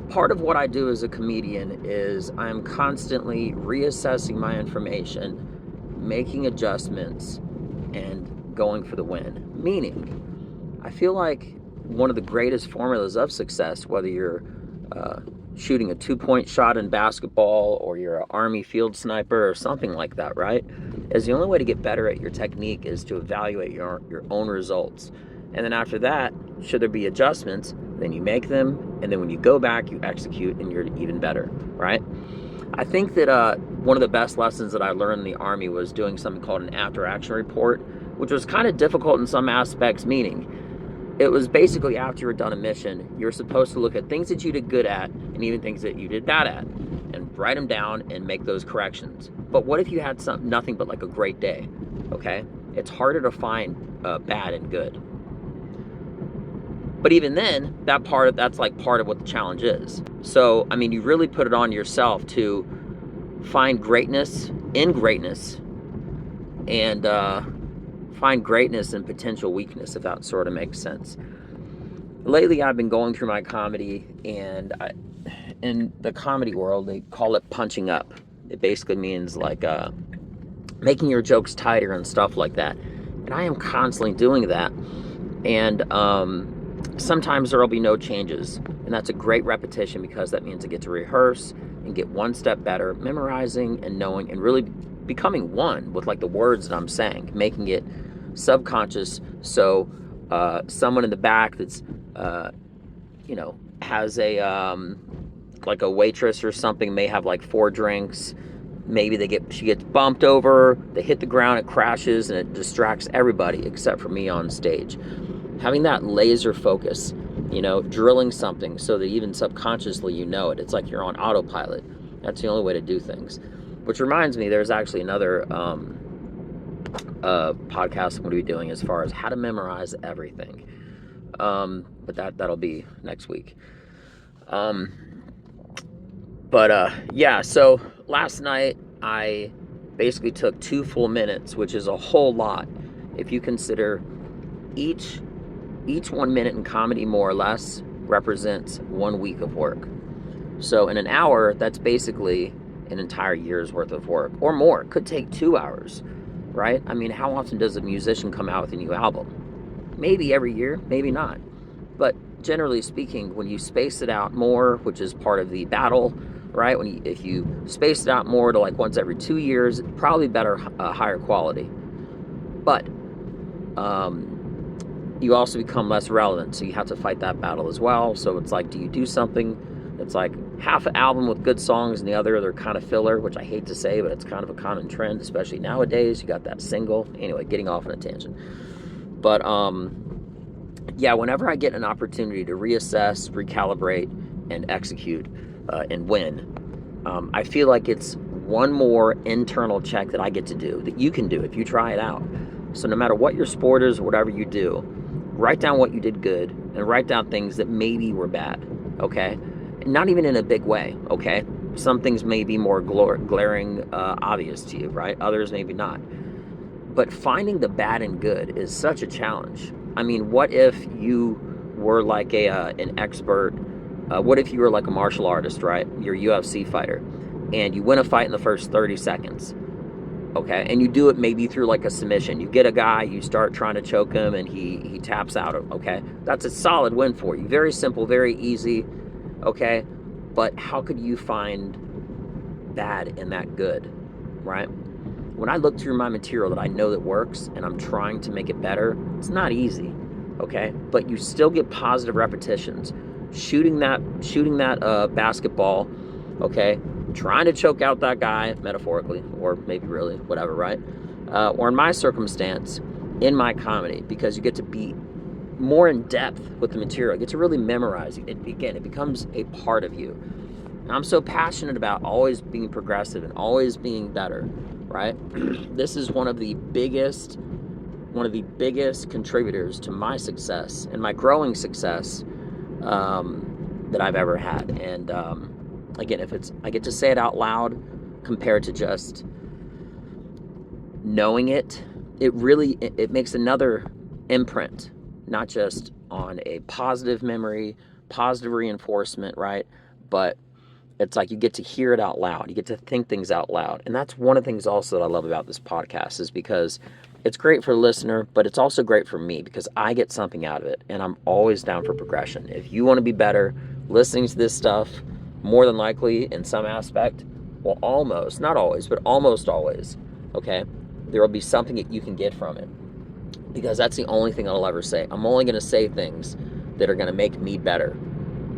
part of what I do as a comedian is I'm constantly reassessing my information, making adjustments, and going for the win. Meaning, I feel like one of the greatest formulas of success, whether you're shooting a 2-point shot in basketball or you're an Army field sniper or something like that, right? Is the only way to get better at your technique is to evaluate your own results. And then after that, should there be adjustments, then you make them, and then when you go back, you execute, and you're even better, right? I think that one of the best lessons that I learned in the Army was doing something called an after-action report, which was kind of difficult in some aspects, meaning it was basically after you were done a mission, you're supposed to look at things that you did good at and even things that you did bad at and write them down and make those corrections. But what if you had nothing but like a great day, okay? It's harder to find bad and good. But even then, that's like part of what the challenge is. So, I mean, you really put it on yourself to find greatness in greatness and find greatness in potential weakness, if that sort of makes sense. Lately, I've been going through my comedy, and in the comedy world, they call it punching up. It basically means like making your jokes tighter and stuff like that. And I am constantly doing that. And sometimes there will be no changes, and that's a great repetition because that means I get to rehearse and get one step better, memorizing and knowing and really becoming one with like the words that I'm saying, making it subconscious. So someone in the back that's has a like a waitress or something may have like 4 drinks. Maybe she gets bumped over, they hit the ground, it crashes, and it distracts everybody except for me on stage. Having that laser focus, drilling something so that even subconsciously you know it. It's like you're on autopilot. That's the only way to do things. Which reminds me, there's actually another podcast I'm going to be doing as far as how to memorize everything. But that'll be next week. Yeah, so last night I basically took 2 full minutes, which is a whole lot if you consider each 1 minute in comedy more or less represents 1 week of work. So in an hour, that's basically an entire year's worth of work or more. It could take 2 hours, right? I mean, how often does a musician come out with a new album? Maybe every year, maybe not. But generally speaking, when you space it out more, which is part of the battle, right? If you space it out more to like once every 2 years, probably better, higher quality. But you also become less relevant, so you have to fight that battle as well. So it's like, do you do something that's like half an album with good songs and the other they're kind of filler, which I hate to say, but it's kind of a common trend, especially nowadays. You got that single. Anyway, getting off on a tangent. But yeah, whenever I get an opportunity to reassess, recalibrate, and execute and win, I feel like it's one more internal check that I get to do, that you can do if you try it out. So no matter what your sport is or whatever you do, write down what you did good and write down things that maybe were bad, okay? And not even in a big way, okay? Some things may be more glaring, obvious to you, right? Others maybe not. But finding the bad and good is such a challenge. I mean, what if you were like an expert? What if you were like a martial artist, right? You're a UFC fighter, and you win a fight in the first 30 seconds. Okay, and you do it maybe through like a submission. You get a guy, you start trying to choke him, and he taps out. Okay, that's a solid win for you. Very simple, very easy. Okay, but how could you find bad in that good, right? When I look through my material that I know that works, and I'm trying to make it better, it's not easy. Okay, but you still get positive repetitions. Shooting that basketball. Okay. Trying to choke out that guy, metaphorically, or maybe really, whatever, right? Or in my circumstance, in my comedy, because you get to be more in depth with the material. You get to really memorize it. Again, it becomes a part of you. And I'm so passionate about always being progressive and always being better, right? This is one of the biggest contributors to my success and my growing success that I've ever had. And again, I get to say it out loud compared to just knowing it, it makes another imprint, not just on a positive memory, positive reinforcement, right? but it's like you get to hear it out loud. You get to think things out loud. And that's one of the things also that I love about this podcast, is because it's great for the listener, but it's also great for me because I get something out of it, and I'm always down for progression. If you want to be better listening to this stuff, more than likely in some aspect, well, almost, not always, but almost always, okay, there will be something that you can get from it, because that's the only thing I'll ever say. I'm only going to say things that are going to make me better.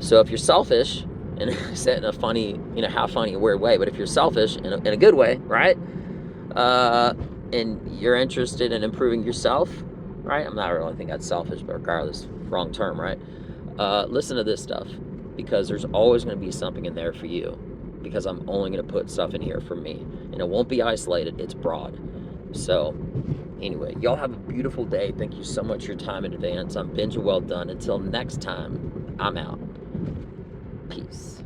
So if you're selfish, and I said in a funny, half funny, weird way, but if you're selfish in a good way, right? And you're interested in improving yourself, right? I'm not really think that's selfish, but regardless, wrong term, right? Listen to this stuff, because there's always going to be something in there for you, because I'm only going to put stuff in here for me, and it won't be isolated. It's broad. So anyway, y'all have a beautiful day. Thank you so much for your time in advance. I'm Benja Well Done. Until next time, I'm out. Peace.